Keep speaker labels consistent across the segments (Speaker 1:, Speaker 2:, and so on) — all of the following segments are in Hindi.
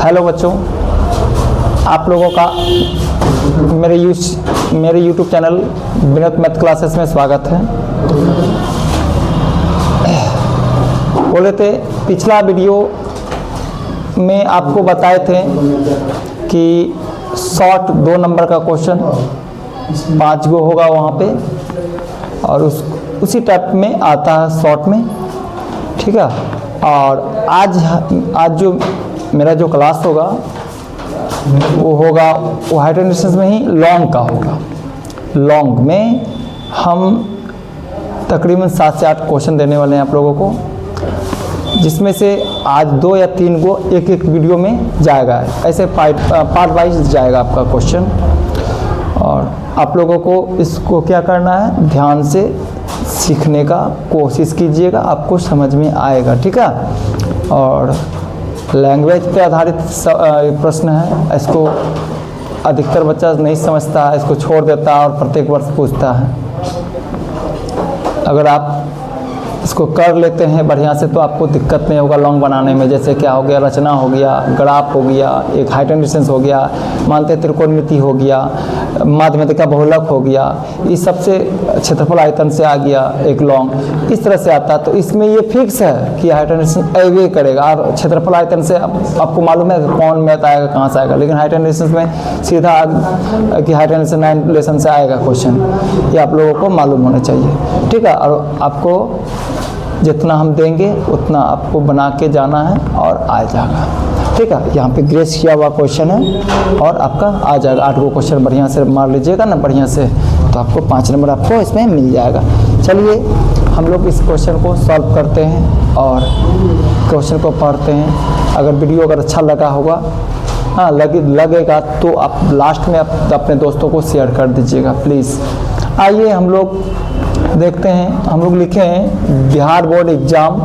Speaker 1: हेलो बच्चों, आप लोगों का मेरे YouTube channel Vinod math classes में स्वागत है। बोले थे पिछला वीडियो में आपको बताए थे कि शॉर्ट 2 नंबर का क्वेश्चन 5 गो होगा वहाँ पे, और उसी टाइप में आता है शॉर्ट में, ठीक है। और आज जो मेरा जो क्लास होगा वो हाइट एंड डिस्टेंस में ही लॉन्ग का होगा। लॉन्ग में हम तकरीबन 7 से 8 क्वेश्चन देने वाले हैं आप लोगों को, जिसमें से आज 2 या 3 को एक वीडियो में जाएगा। ऐसे पार्ट वाइज जाएगा आपका क्वेश्चन, और आप लोगों को इसको क्या करना है, ध्यान से सीखने का कोशिश कीजिएगा, आपको समझ में आएगा, ठीक है। और लैंग्वेज पे आधारित प्रश्न है, इसको अधिकतर बच्चा नहीं समझता है, इसको छोड़ देता है और प्रत्येक वर्ष पूछता है। अगर आप इसको कर लेते हैं बढ़िया से तो आपको दिक्कत नहीं होगा लॉन्ग बनाने में। जैसे क्या हो गया, रचना हो गया, ग्राफ हो गया, एक हाइट एंड डिस्टेंस हो गया, मानते त्रिकोणमिति हो गया, माध्यमिका बहुलक हो गया, इस सबसे क्षेत्रफल आयतन से आ गया एक लॉन्ग, इस तरह से आता। तो इसमें ये फिक्स है कि हाइट एंड डिस्टेंस एवे करेगा, और क्षेत्रफल आयतन से आपको मालूम है कौन मैथ आएगा, कहाँ से आएगा। लेकिन हाइट एंड डिस्टेंस में सीधा कि हाइट एंड डिस्टेंस 9 रिलेशन से आएगा क्वेश्चन, ये आप लोगों को मालूम होना चाहिए, ठीक है। और आपको जितना हम देंगे उतना आपको बना के जाना है और आ जाएगा, ठीक है। यहाँ पे ग्रेस किया हुआ क्वेश्चन है और आपका आ जाएगा। 8 गो क्वेश्चन बढ़िया से मार लीजिएगा ना बढ़िया से, तो आपको 5 नंबर आपको इसमें मिल जाएगा। चलिए हम लोग इस क्वेश्चन को सॉल्व करते हैं और क्वेश्चन को पढ़ते हैं। अगर वीडियो अगर अच्छा लगा होगा, हाँ लगेगा तो आप लास्ट में अपने दोस्तों को शेयर कर दीजिएगा प्लीज़। आइए हम लोग देखते हैं। हम लोग लिखे हैं Bihar board exam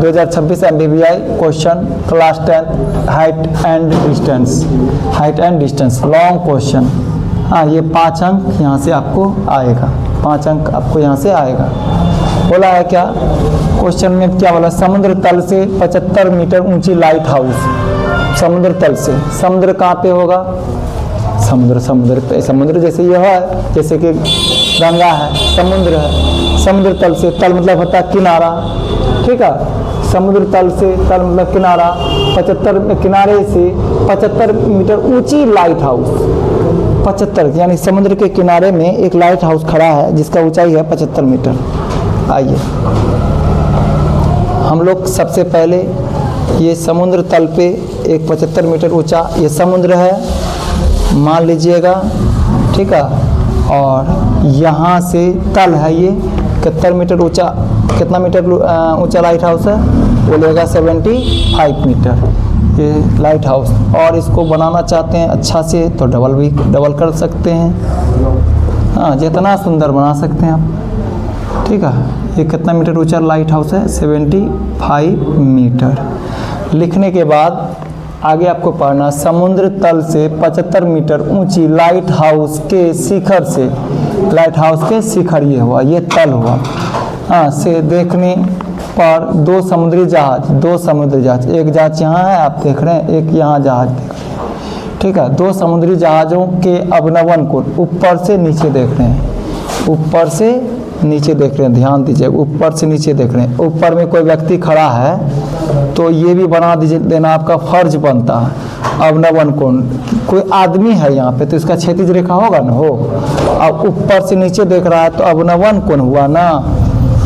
Speaker 1: 2026 MBBI question class 10 height and distance long question. ये 5 अंक यहाँ से आपको आएगा, 5 अंक आपको यहाँ से आएगा। बोला है क्या क्वेश्चन में, क्या बोला, समुद्र तल से 75 मीटर ऊंची लाइट हाउस। समुद्र तल से, समुद्र कहाँ पे होगा, समुद्र जैसे यह है, जैसे कि गंगा है, समुद्र है। समुद्र तल से, तल मतलब होता है किनारा, ठीक है। समुद्र तल से, तल मतलब किनारा, 75 किनारे से 75 मीटर ऊंची लाइट हाउस। 75 यानी समुद्र के किनारे में एक लाइट हाउस खड़ा है जिसका ऊंचाई है 75 मीटर। आइए हम लोग सबसे पहले ये समुद्र तल पे एक 75 मीटर ऊंचा ये समुद्र है मान लीजिएगा, ठीक है। और यहाँ से तल है ये 71 मीटर ऊंचा, कितना मीटर ऊंचा लाइट हाउस है, वो लेगा 75 मीटर ये लाइट हाउस। और इसको बनाना चाहते हैं अच्छा से तो डबल कर सकते हैं, जितना सुंदर बना सकते हैं आप, ठीक है। ये कितना मीटर ऊंचा लाइट हाउस है, 75 मीटर। लिखने के बाद आगे आपको पढ़ना, समुद्र तल से 75 मीटर ऊंची लाइट हाउस के शिखर से, लाइट हाउस के शिखर ये हुआ, ये तल हुआ, से देखने पर 2 समुद्री जहाज, एक जहाज यहाँ है आप देख रहे हैं, एक यहाँ जहाज देख रहे हैं, ठीक है। 2 समुद्री जहाज़ों के अवनवन को ऊपर से नीचे देख रहे हैं, ऊपर से नीचे देख रहे हैं, ध्यान दीजिए, ऊपर से नीचे देख रहे हैं। ऊपर में कोई व्यक्ति खड़ा है तो ये भी बना दीजिए, देना आपका फर्ज बनता है। अवनवन कोण, कोई आदमी है यहाँ पे तो इसका क्षैतिज रेखा होगा ना, हो। अब ऊपर से नीचे देख रहा है तो अवनवन कोण हुआ ना,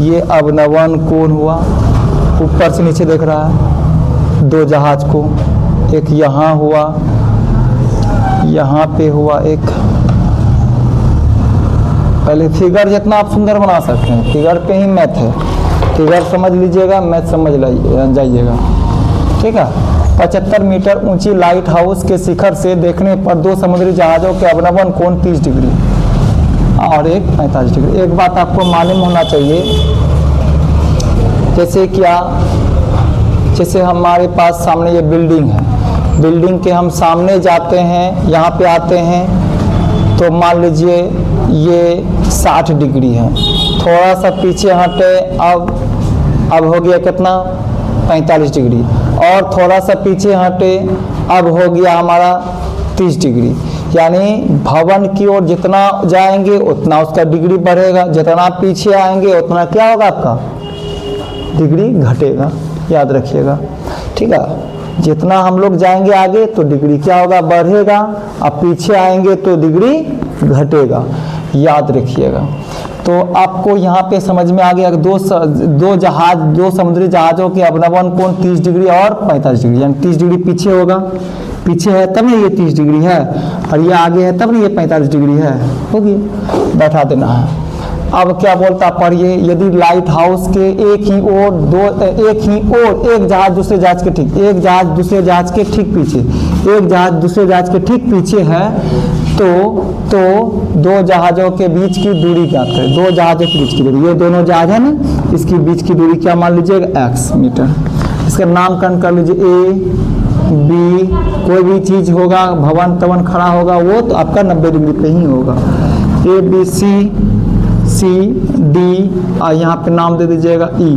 Speaker 1: ये अवनवन कोण हुआ। ऊपर से नीचे देख रहा है 2 जहाज को, एक यहाँ हुआ, यहाँ पे हुआ एक। पहले फिगर जितना आप सुंदर बना सकते हैं, फिगर पे ही मैथ है, फिगर समझ लीजिएगा, मैथ समझ जाइएगा, ठीक है। 75 मीटर ऊंची लाइट हाउस के शिखर से देखने पर 2 समुद्री जहाज़ों के अवनवन कोण 30 डिग्री और एक 45 डिग्री। एक बात आपको मालूम होना चाहिए, जैसे हमारे पास सामने ये बिल्डिंग है, बिल्डिंग के हम सामने जाते हैं, यहाँ पे आते हैं तो मान लीजिए ये 60 डिग्री है, थोड़ा सा पीछे हटे अब हो गया कितना 45 डिग्री, और थोड़ा सा पीछे हटे, अब हो गया हमारा 30 डिग्री। यानी भवन की ओर जितना जाएंगे उतना उसका डिग्री बढ़ेगा, जितना पीछे आएंगे उतना क्या होगा, आपका डिग्री घटेगा। याद रखिएगा, ठीक है। जितना हम लोग जाएंगे आगे तो डिग्री क्या होगा, बढ़ेगा, अब पीछे आएंगे तो डिग्री घटेगा। याद रखिएगा। तो आपको यहाँ पे समझ में आ गया कि दो समुद्री जहाज़ों के अवनमन कोण 30 डिग्री और 45 डिग्री, यानी 30 डिग्री पीछे होगा, पीछे है तब ना ये 30 डिग्री है, और ये आगे है तब ना ये 45 डिग्री है, होगी, बैठा देना है। अब क्या बोलता पढ़िए, यदि लाइट हाउस के एक जहाज दूसरे जहाज के ठीक, एक जहाज दूसरे जहाज के ठीक पीछे, एक जहाज दूसरे जहाज के ठीक पीछे है, तो दो जहाज़ों के बीच की दूरी ज्ञात करें। दो जहाज़ों के बीच की दूरी, ये दोनों जहाज है ना, इसकी बीच की दूरी क्या मान लीजिएगा, x मीटर। इसका नामकरण कर लीजिए A, B, कोई भी चीज़ होगा, भवन तवन खड़ा होगा, वो तो आपका 90 डिग्री पे ही होगा। A, B, C, D, और यहाँ पे नाम दे दीजिएगा E।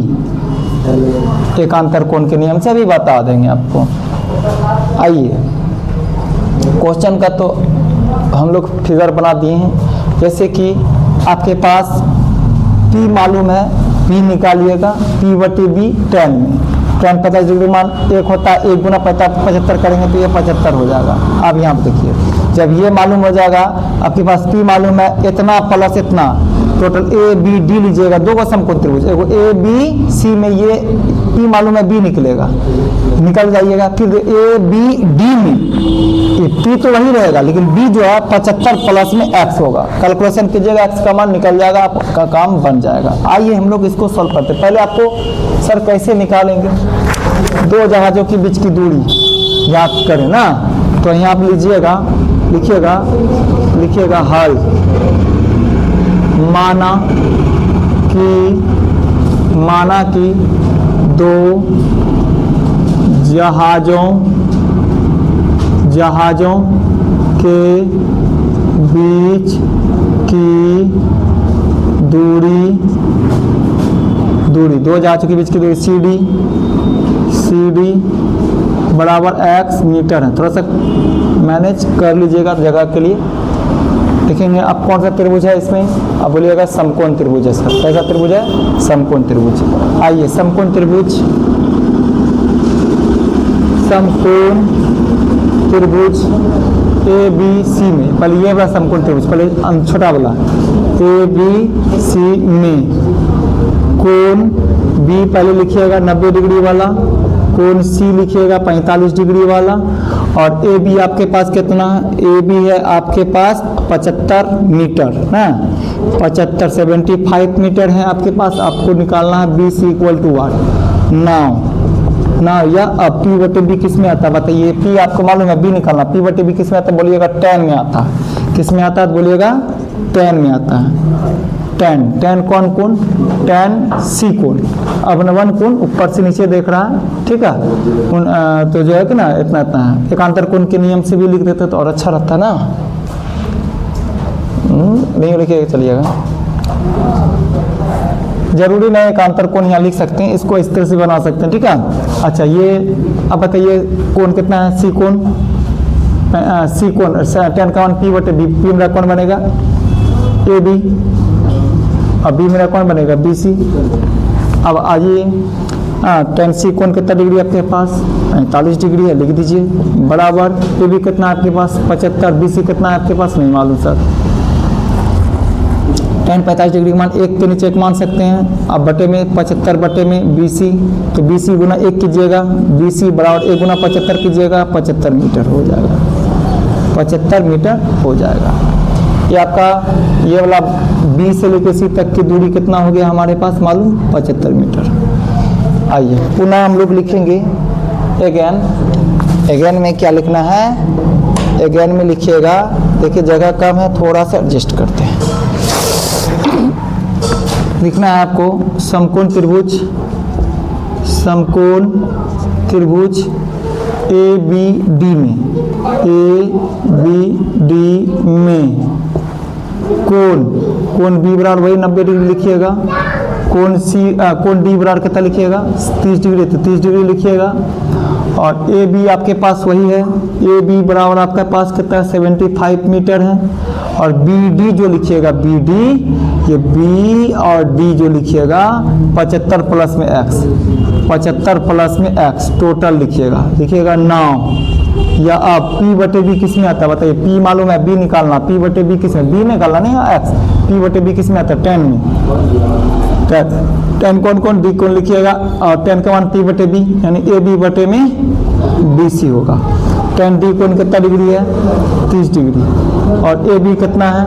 Speaker 1: एकांतर कोण के नियम से भी बता देंगे आपको। आइए, क्वेश्चन का तो हम लोग फिगर बना दिए हैं। जैसे कि आपके पास P मालूम है, P निकालिएगा, P/B tan में, tan 50 डिग्री मान 1 होता है, 1 गुना 75 करेंगे तो ये 75 हो जाएगा। अब यहाँ पे देखिए, जब ये मालूम हो जाएगा, आपके पास P मालूम है इतना प्लस इतना, टोटल ABD लीजिएगा, दो का समकोण त्रिभुज, एगो ABC में ये P मालूम है, B निकलेगा, निकल जाइएगा। फिर ABD में ये P तो वही रहेगा, लेकिन B जो है 75 प्लस में X होगा, कैलकुलेशन कीजिएगा, X का मान निकल जाएगा, आपका काम बन जाएगा। आइए हम लोग इसको सॉल्व करते हैं। पहले आपको सर कैसे निकालेंगे, दो जहाज़ों के बीच की दूरी याद करें ना, तो यहाँ आप लीजिएगा, लिखिएगा हल, माना कि दो जहाज़ों के बीच की दूरी, दो जहाज़ों के बीच की दूरी CD बराबर x मीटर है। थोड़ा सा मैनेज कर लीजिएगा जगह के लिए। देखेंगे अब कौन सा त्रिभुज है इसमें, अब बोलिएगा समकोण त्रिभुज है सर। कैसा त्रिभुज है, समकोण त्रिभुज। आइए, समकोण त्रिभुज ABC में, पहले ये वाला समकोण त्रिभुज, पहले छोटा वाला ABC में कोण B पहले लिखिएगा 90 डिग्री वाला, कोण C लिखिएगा 45 डिग्री वाला, और AB आपके पास कितना है, AB है आपके पास 75 मीटर ना, 75 मीटर है आपके पास। आपको निकालना है BC equal to what, now या अब P/B किस में आता है बताइए। P आपको मालूम है, B निकालना, P/B किस में आता है बोलिएगा, tan में आता है। किस में आता है बोलिएगा, tan में आता है। tan कौन कोण, tan C कोण, अवनमन कोण ऊपर से नीचे देख रहा है, ठीक है, तो जो है कि ना इतना है। एकांतर कोण के नियम से भी लिख देते तो और अच्छा रहता ना, नहीं लिखे चलिएगा, जरूरी नहीं एकांतर कोण यहाँ लिख सकते हैं, इसको इस तरह से बना सकते हैं, ठीक है। अच्छा, ये अब बताइए कोण कितना है, C कोण, tan का मान P/B, P मेरा कौन बनेगा AB, अब B मेरा कौन बनेगा BC। अब आइए, tan C कोण कितना डिग्री आपके पास, 45 डिग्री है, लिख दीजिए, बराबर AB कितना आपके पास 75, BC कितना है आपके पास नहीं मालूम सर। tan 45 डिग्री मान 1 के नीचे 1 मान सकते हैं। अब बटे में 75 बटे में BC, तो BC गुना 1 कीजिएगा, BC बराबर 1 गुना 75 कीजिएगा, 75 मीटर हो जाएगा, 75 मीटर हो जाएगा। ये आपका ये वाला B से लेकर C तक की दूरी कितना हो गया हमारे पास मालूम, 75 मीटर। आइए पुनः हम लोग लिखेंगे अगेन में क्या लिखना है, अगेन में लिखिएगा, देखिए जगह कम है, थोड़ा सा एडजस्ट करते हैं। लिखना है आपको समकोण त्रिभुज ABD में कोण B बराबर वही 90 डिग्री लिखिएगा, कोण D बराबर कितना लिखिएगा 30 डिग्री, तो 30 डिग्री लिखिएगा, और ए बी आपके पास वही है, ए बी बराबर आपके पास कितना है 75 मीटर है। और बी डी जो लिखिएगा, बी डी, ये बी और डी जो लिखिएगा 75 प्लस में एक्स, 75 प्लस में एक्स टोटल लिखिएगा 9। या अब P बटे बी किस में आता है बताइए, P मालूम है, B निकालना, P बटे बी किस में, B निकालना नहीं एक्स, P बटे बी किस में आता है 10 में, 10 कौन कौन, D कौन लिखिएगा, और 10 का मान P बटे बी यानी ए बी बटे में BC होगा। 10 D कौन कितना डिग्री है 30 डिग्री, और ए बी कितना है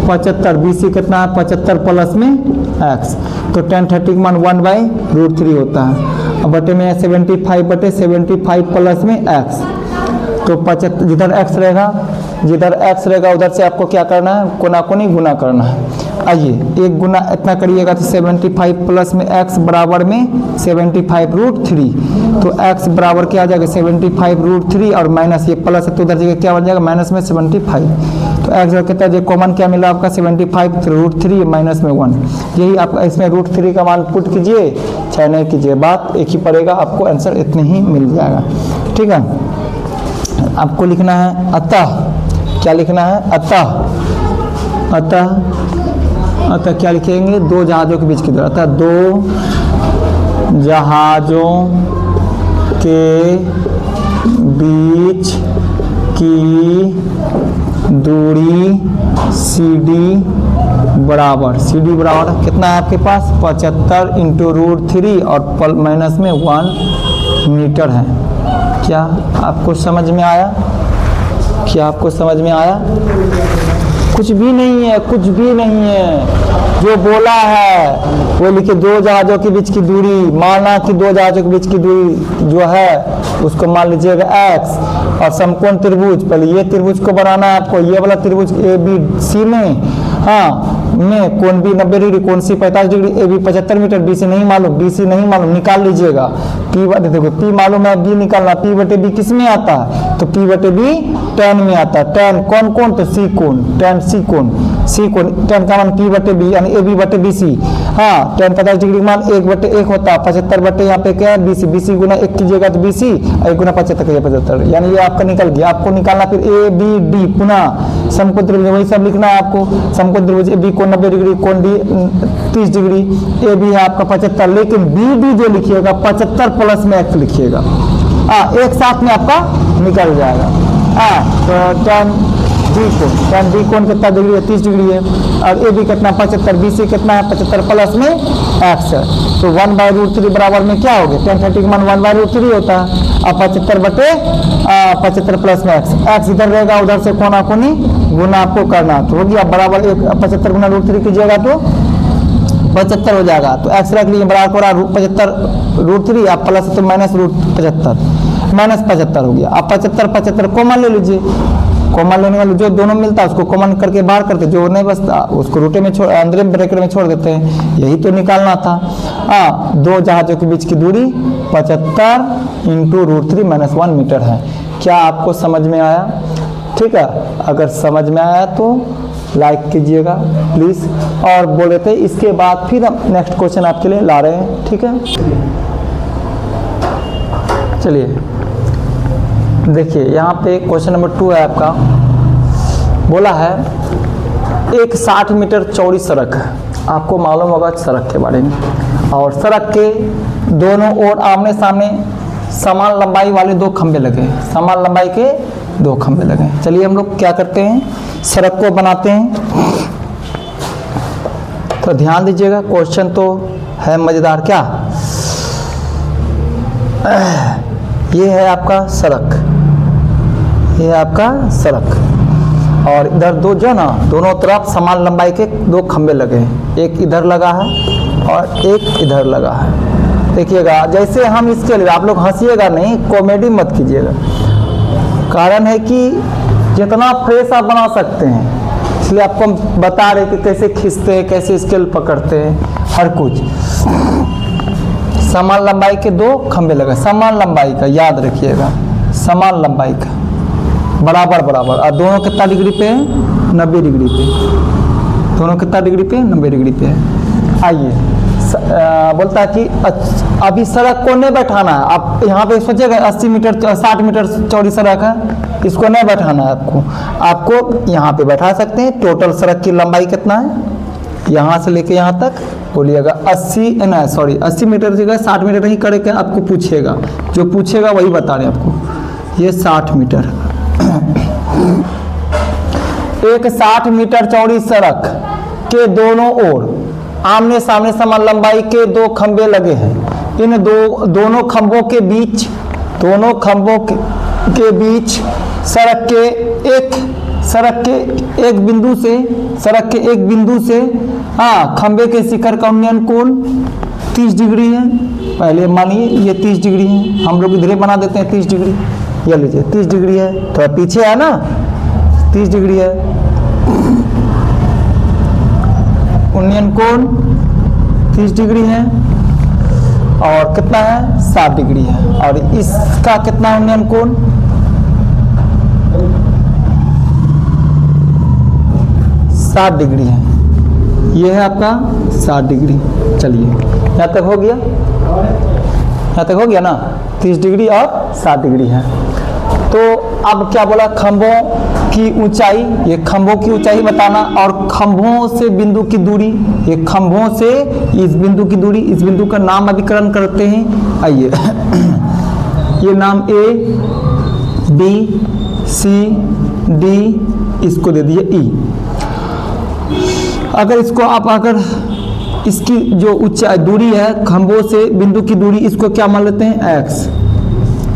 Speaker 1: 75, BC कितना है 75 प्लस में एक्स, तो 10 30 का मान 1/√3 होता है। अब बटे में 75 बटे 75 प्लस में एक्स, तो 75 जिधर एक्स रहेगा उधर से आपको क्या करना है, कोना कोनी गुना करना है। आइए एक गुना इतना करिएगा तो 75 प्लस में एक्स बराबर में 75√3, तो एक्स बराबर क्या आ जाएगा 75√3 और माइनस ये प्लस है तो उधर जगह क्या बन जाएगा माइनस में 75, तो एक्स कितना जो कॉमन क्या मिला आपका 75√3 माइनस में 1, यही आपका इसमें √3 का मान पुट कीजिए चाहे नहीं कीजिए, बात एक ही पड़ेगा, आपको आंसर इतने ही मिल जाएगा। ठीक है, आपको लिखना है अतः, क्या लिखना है अतः क्या लिखेंगे, दो जहाज़ों के बीच की दूरी, अतः दो जहाज़ों के बीच की दूरी CD बराबर कितना है आपके पास 75 इंटू √3 और माइनस में 1 मीटर है। क्या आपको समझ में आया, कुछ भी नहीं है, जो बोला है वो लिखे, दो जहाज़ों के बीच की दूरी, माना कि दो जहाज़ों के बीच की दूरी जो है उसको मान लीजिएगा x, और समकोण त्रिभुज, पहले ये त्रिभुज को बनाना है आपको, ये वाला त्रिभुज ABC में, हाँ में कोण भी 90 डिग्री, कोण सी 45 डिग्री, AB 75 मीटर, BC नहीं मालूम, निकाल लीजिएगा। देखो P मालूम है, B निकालना, P बटे B किस में आता है, तो P बटे B tan में आता है, tan कौन कौन, तो C कोण, tan C कोण, tan का मान P बटे B यानी AB बटे BC, हाँ tan 50 डिग्री मान 1/1 होता है, 75 बटे यहाँ पे क्या है BC गुना 1 कीजिएगा तो BC, 1 गुना 75 कीजिए 75, यानी ये आपका निकल गया। आपको निकालना फिर ABD, पुनः समकोण त्रिभुज वही सब लिखना है आपको, समकोण त्रिभुज AB कोण 90 डिग्री, कोण D 30 डिग्री, AB है आपका 75, लेकिन BD जो लिखिएगा 75 प्लस में x लिखिएगा, एक साथ में आपका निकल जाएगा। तो tan D कोण कितना डिग्री है 30 डिग्री है, और AB कितना 75, BC कितना है 75 प्लस में x है, तो 1/√3 बराबर में क्या हो गया, tan 30 का मान 1/√3 होता है, अब 75 बटे 75 प्लस में x इधर रहेगा, उधर से कोना कोनी गुना आपको करना, तो हो गया बराबर 75 गुना √3 कीजिएगा तो 75 हो जाएगा, तो x रख लीजिए बराबर 75√3, आप प्लस तो माइनस -75 हो गया। आप 75 कॉमन ले लीजिए, कॉमन लेने वाले जो दोनों मिलता है उसको कॉमन करके बाहर करते, जो नहीं बचता उसको रूटे में अंदर ब्रैकेट में छोड़ देते हैं, यही तो निकालना था। दो जहाज़ों के बीच की दूरी 75 इंटू √3 माइनस 1 मीटर है। क्या आपको समझ में आया? ठीक है, अगर समझ में आया तो लाइक कीजिएगा प्लीज़, और बोल रहे थे इसके बाद फिर हम नेक्स्ट क्वेश्चन आपके लिए ला रहे हैं। ठीक है, चलिए देखिए यहाँ पे क्वेश्चन नंबर 2 है आपका, बोला है एक 60 मीटर चौड़ी सड़क है, आपको मालूम होगा सड़क के बारे में, और सड़क के दोनों ओर आमने सामने समान लंबाई वाले 2 खंबे लगे, समान लंबाई के 2 खंबे लगे। चलिए हम लोग क्या करते हैं, सड़क को बनाते हैं। तो ध्यान दीजिएगा, क्वेश्चन तो है मज़ेदार। क्या ये है आपका सड़क, ये है आपका सड़क, और इधर दो जो ना दोनों तरफ समान लंबाई के 2 खंबे लगे हैं, एक इधर लगा है और एक इधर लगा है। देखिएगा जैसे हम इसके लिए, आप लोग हंसिएगा नहीं, कॉमेडी मत कीजिएगा, कारण है कि जितना फ्रेश आप बना सकते हैं, इसलिए आपको हम बता रहे कि कैसे खींचते हैं, कैसे स्केल पकड़ते हैं, हर कुछ। समान लंबाई के 2 खंबे लगे, समान लंबाई का याद रखिएगा, समान लंबाई का, बराबर बराबर, और दोनों कितना डिग्री पे है 90 डिग्री पे, दोनों कितना डिग्री पे 90 डिग्री पे है। आइए बोलता है कि अभी सड़क को नहीं बैठाना है। आप यहाँ पे सोचेगा 80 मीटर 60 मीटर चौड़ी सड़क है, इसको नहीं बैठाना है आपको यहाँ पे बैठा सकते हैं। टोटल सड़क की लंबाई कितना है, यहाँ से लेके यहाँ तक बोलिएगा 80 मीटर जगह 60 मीटर ही करके आपको पूछेगा, जो पूछेगा वही बता रहे आपको। ये 60 मीटर एक 60 मीटर चौड़ी सड़क के दोनों ओर आमने सामने समान लंबाई के दो खंभे लगे हैं। इन दोनों खंभों के बीच सड़क के एक बिंदु से खंभे के शिखर का उन्नयन कोण 30 डिग्री है। पहले मानिए ये 30 डिग्री है, हम लोग इधर बना देते हैं 30 डिग्री। ये लीजिए 30 डिग्री है, थोड़ा पीछे है ना, 30 डिग्री है। उन्नयन कोण 30 डिग्री है और कितना है 60 डिग्री है। और इसका कितना उन्नयन कोण 60 डिग्री है। ये है आपका 60 डिग्री। चलिए यहाँ तक हो गया, यहाँ तक हो गया ना, 30 डिग्री और 60 डिग्री है। तो अब क्या बोला, खंभों की ऊंचाई, ये खंभों की ऊंचाई बताना और खंभों से बिंदु की दूरी, ये खंभों से इस बिंदु की दूरी, इस बिंदु का नाम अभिकरण करते हैं। आइए ये नाम A B C D, इसको दे दिए E। अगर इसको आप इसकी जो ऊंचाई दूरी है खंभों से बिंदु की दूरी, इसको क्या मान लेते हैं x।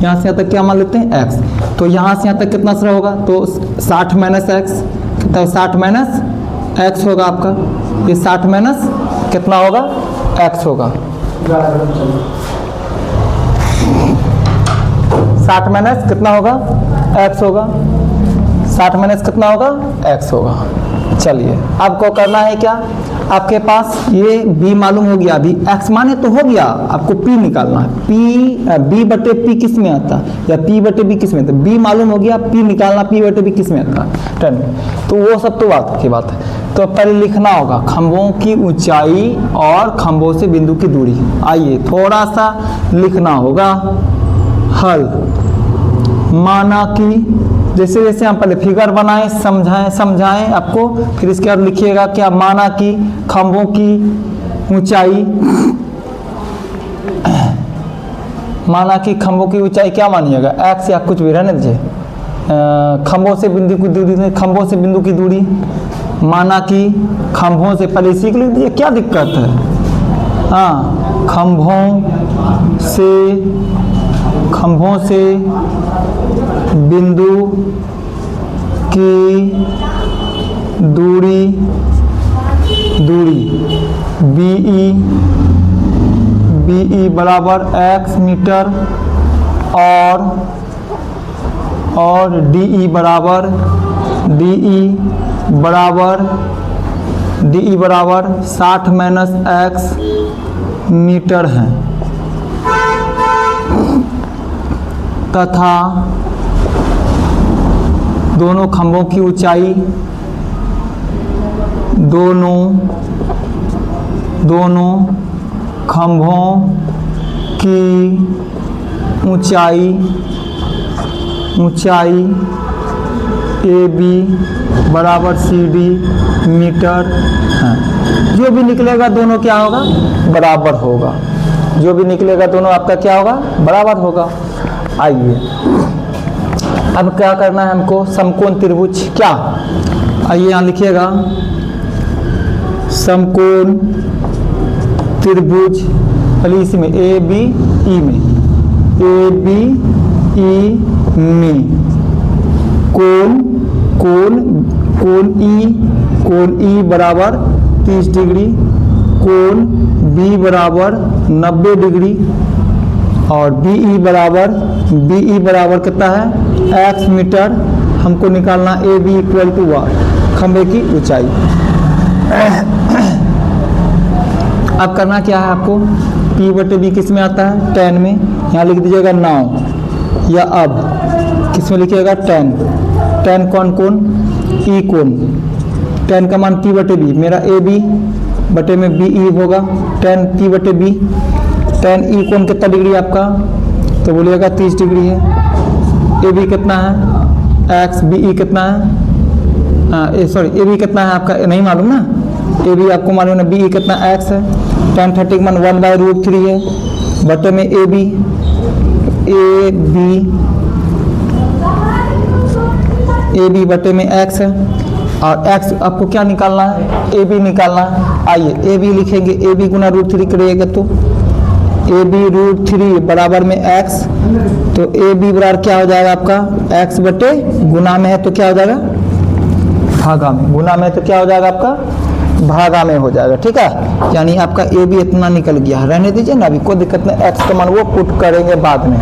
Speaker 1: यहाँ से यहाँ तक क्या मान लेते हैं x। तो यहाँ से यहाँ तक कितना सर होगा, तो 60 माइनस एक्स, कितना 60 माइनस एक्स होगा आपका। ये 60 माइनस कितना होगा x होगा, 60 माइनस कितना होगा x होगा, 60 माइनस कितना होगा x होगा। चलिए आपको करना है क्या, आपके पास ये b मालूम हो गया, अभी x माने तो हो गया, आपको p निकालना है। b बटे p किस में आता है, या p बटे b किस में आता है, b मालूम हो गया, p निकालना p बटे b किस में आता है 10। तो वो सब तो बात की बात है। तो पहले लिखना होगा खंभों की ऊंचाई और खंभों से बिंदु की दूरी। आइए थोड़ा सा लिखना होगा हल। माना कि जैसे जैसे हम पहले फिगर बनाएं, समझाएं आपको, फिर इसके बाद लिखिएगा क्या, माना कि खंभों की ऊंचाई, माना कि खंभों की ऊंचाई क्या मानिएगा x या कुछ भी रहने दीजिए। खंभों से बिंदु की दूरी, खंभों से बिंदु की दूरी, माना कि खंभों से, पहले सीख लीजिए क्या दिक्कत है। हाँ, खंभों से बिंदु की दूरी BE बराबर x मीटर और DE बराबर 60 माइनस x मीटर है, तथा दोनों खंभों की ऊंचाई, दोनों खंभों की ऊंचाई AB बराबर CD मीटर है। जो भी निकलेगा दोनों क्या होगा, बराबर होगा। जो भी निकलेगा दोनों आपका क्या होगा, बराबर होगा। आइए अब क्या करना है हमको, समकोण त्रिभुज क्या, आइए यहाँ लिखिएगा समकोण त्रिभुज, पहले इसी में ABE में कोण E बराबर 30 डिग्री, कोण B बराबर 90 डिग्री और BE बराबर कितना है x मीटर। हमको निकालना AB इक्वल टू खंभे की ऊंचाई। अब करना क्या है आपको, P बटे B किस में आता है 10 में, यहाँ लिख दीजिएगा 9, या अब किस में लिखिएगा 10 कौन E कोण, 10 का मान P बटे B, मेरा AB बटे में बी ई होगा, tan P बटे बी। tan ई कोण कितना डिग्री है आपका, तो बोलिएगा 30 डिग्री है। ए बी कितना है x, बी ई कितना है, सॉरी ए बी कितना है आपका नहीं मालूम ना, ए बी आपको मालूम है, बी ई कितना x है। tan 30 का मान 1/√3 है, बटे में ए बी बटे में x है, और x आपको क्या निकालना है, ए बी निकालना है। आइए ए बी लिखेंगे, ए बी गुना √3 करिएगा तो ए बी √3 बराबर में x, तो ए बी बराबर क्या हो जाएगा आपका x बटे गुना में है तो क्या हो जाएगा भागा में, गुना में तो क्या हो जाएगा आपका भागा में हो जाएगा। ठीक है, यानी आपका ए बी इतना निकल गया, रहने दीजिए ना, अभी कोई दिक्कत नहीं, x का मान वो पुट करेंगे बाद में।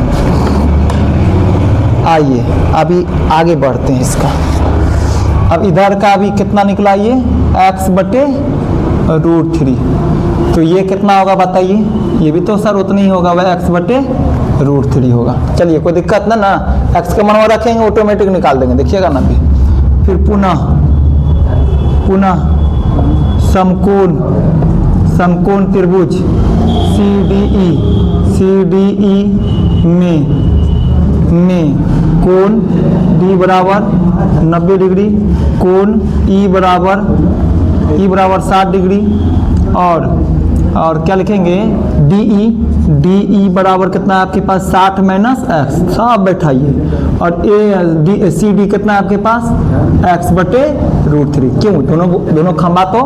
Speaker 1: आइए अभी आगे बढ़ते हैं इसका। अब इधर का अभी कितना निकला ये x बटे √3, तो ये कितना होगा बताइए, ये भी तो सर उतना ही होगा, वह x बटे √3 होगा। चलिए कोई दिक्कत ना, x का मान वो रखेंगे ऑटोमेटिक निकाल देंगे, देखिएगा ना। फिर पुनः समकोण त्रिभुज CDE में कोण D बराबर 90 डिग्री, कोण E बराबर 60 डिग्री, और क्या लिखेंगे DE बराबर कितना है आपके पास 60 माइनस x, सब बैठाइए, और CD कितना है आपके पास x बटे √3। क्यों, दोनों खंभा तो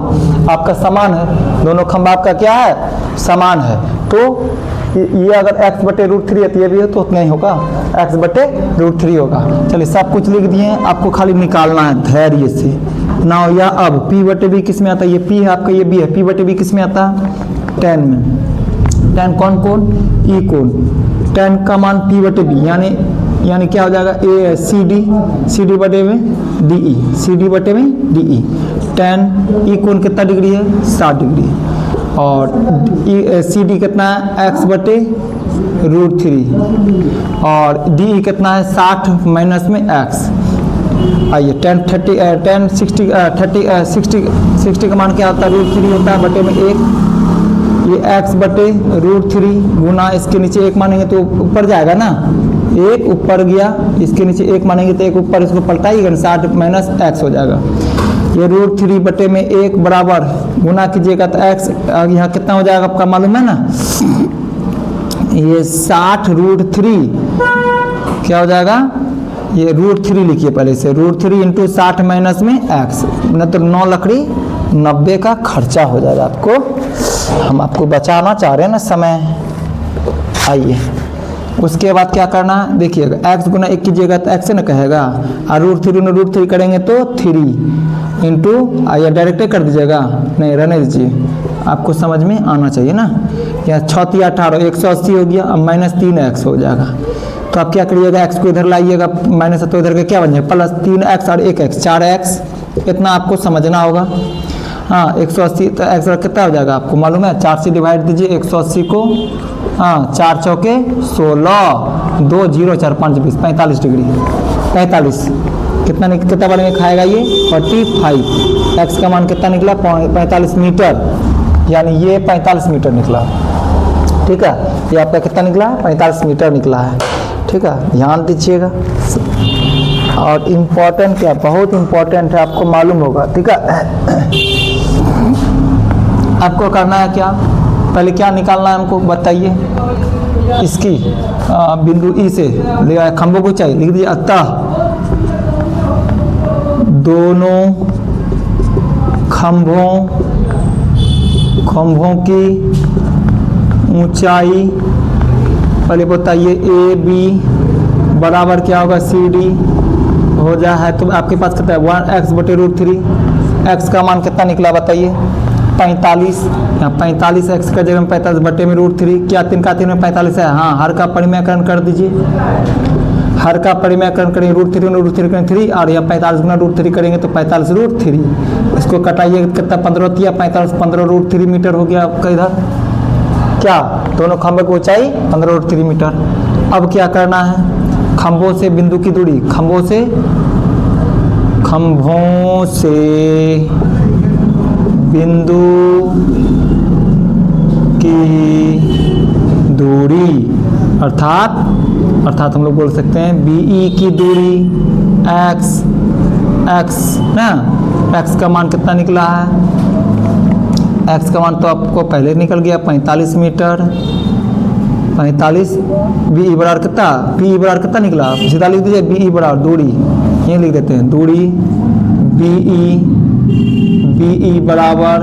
Speaker 1: आपका समान है, दोनों खंभा आपका क्या है समान है, तो ये अगर x बटे √3 है तो ये भी है तो उतना ही होगा, x बटे √3 होगा। चलिए सब कुछ लिख दिए हैं, आपको खाली निकालना है धैर्य से ना। या अब p बटे b किस में आता है, ये p है आपका, ये b है, p बटे b किस में आता है tan में। tan कौन कोण e कोण, tan का मान p बटे b, यानी क्या हो जाएगा ए CD बटे में DE, CD बटे में DE। tan e कोण कितना डिग्री है 60 डिग्री, और CD कितना है x बटे √3, और DE कितना है 60 माइनस में x। आइए tan 60 का मान क्या होता है √3 होता है, बटे में 1, ये x बटे √3 गुना इसके नीचे 1 मानेंगे तो ऊपर जाएगा ना, 1 ऊपर गया, इसके नीचे 1 मानेंगे तो 1 ऊपर, इसको पलटाइएगा 60 माइनस x हो जाएगा। ये √3 बटे में 1 बराबर गुना कीजिएगा तो x यहाँ कितना हो जाएगा आपका मालूम है ना, ये 60 √3 क्या हो जाएगा, ये √3 लिखिए पहले से, √3 इंटू 60 माइनस में x, न तो 9 लकड़ी 90 का खर्चा हो जाएगा आपको, हम आपको बचाना चाह रहे हैं ना समय। आइए उसके बाद क्या करना है देखिएगा, x गुना 1 कीजिएगा तो x से ना कहेगा, और √3 करेंगे तो 3 इंटू, या डायरेक्ट कर दीजिएगा, नहीं रहने दीजिए, आपको समझ में आना चाहिए ना। या 6 × 18 180 हो गया, अब माइनस 3x हो जाएगा, तो आप क्या करिएगा x को इधर लाइएगा, माइनस तो इधर का क्या बन जाएगा प्लस 3x और 1x 4x, इतना आपको समझना होगा। हाँ 180 तो x कितना हो जाएगा आपको मालूम है, 4 से डिवाइड दीजिए 180 को, हाँ 4 चौके 16, 2 0 4 5 20 45 डिग्री, 45 कितना बार में खाएगा ये 45, x का मान कितना निकला 45 मीटर, यानी ये 45 मीटर निकला। ठीक है, ये आपका कितना निकला 45 मीटर निकला है। ठीक है, ध्यान दीजिएगा, और इम्पोर्टेंट क्या, बहुत इम्पोर्टेंट है, आपको मालूम होगा। ठीक है, आपको करना है क्या, पहले क्या निकालना है हमको बताइए, इसकी बिंदु ई से खंभों को चाहिए, लिख दीजिए अतः दोनों खंभों की ऊंचाई, पहले बताइए ए बी बराबर क्या होगा CD हो जाए है, तो आपके पास कितना है 1x बटे √3, x का मान कितना निकला बताइए 45, यहाँ 45x का जगह में 45 बटे में √3, क्या 3 का 3 में 45 है, हाँ हर का परिमेयकरण कर दीजिए, हर का परिमेयकरण करेंगे √3 करेंगे 3, और यहाँ 45 गुना √3 करेंगे तो 45 √3, इसको कटाइए कितना 15 या 45 15 √3 मीटर हो गया आपका इधर, क्या दोनों खंभे की ऊंचाई 15 √3 मीटर। अब क्या करना है, खंभों से बिंदु की दूरी, खंभों से बिंदु की दूरी अर्थात हम लोग बोल सकते हैं BE की दूरी x ना, x का मान कितना निकला है, x का मान तो आपको पहले निकल गया 45 मीटर। 45 BE बराबर कितना, BE बराबर कितना निकला, सीधा लिख दीजिए BE बराबर दूरी, ये लिख देते हैं दूरी BE बराबर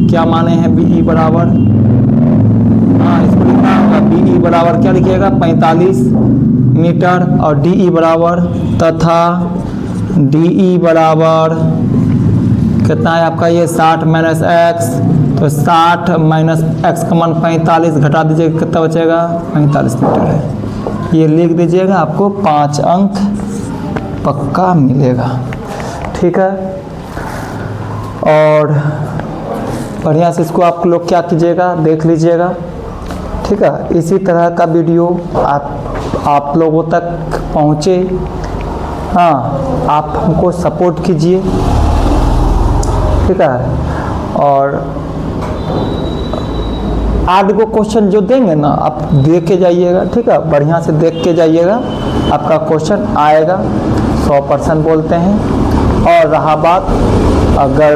Speaker 1: क्या माने हैं, BE बराबर, हाँ इसको लिखना होगा, BE बराबर क्या लिखिएगा 45 मीटर और DE बराबर, तथा DE बराबर कितना है आपका ये 60 माइनस x, तो 60 माइनस x का मान 45, घटा दीजिएगा कितना बचेगा 45 मीटर है। ये लिख दीजिएगा, आपको 5 अंक पक्का मिलेगा। ठीक है, और बढ़िया से इसको आप लोग क्या कीजिएगा, देख लीजिएगा। ठीक है, इसी तरह का वीडियो आप लोगों तक पहुँचे। हाँ, आप हमको सपोर्ट कीजिए। ठीक है, और 8 गो क्वेश्चन जो देंगे ना, आप देख के जाइएगा। ठीक है, बढ़िया से देख के जाइएगा, आपका क्वेश्चन आएगा 100% बोलते हैं। और रहा बात, अगर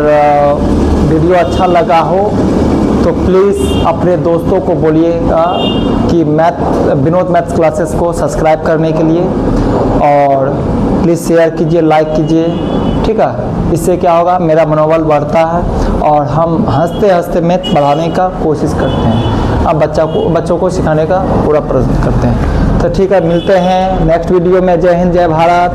Speaker 1: वीडियो अच्छा लगा हो तो प्लीज़ अपने दोस्तों को बोलिएगा कि विनोद मैथ्स क्लासेस को सब्सक्राइब करने के लिए, और प्लीज़ शेयर कीजिए, लाइक कीजिए। ठीक है, इससे क्या होगा, मेरा मनोबल बढ़ता है और हम हंसते हंसते मैथ पढ़ाने का कोशिश करते हैं, अब बच्चों को सिखाने का पूरा प्रयत्न करते हैं। तो ठीक है, मिलते हैं नेक्स्ट वीडियो में। जय हिंद, जय भारत।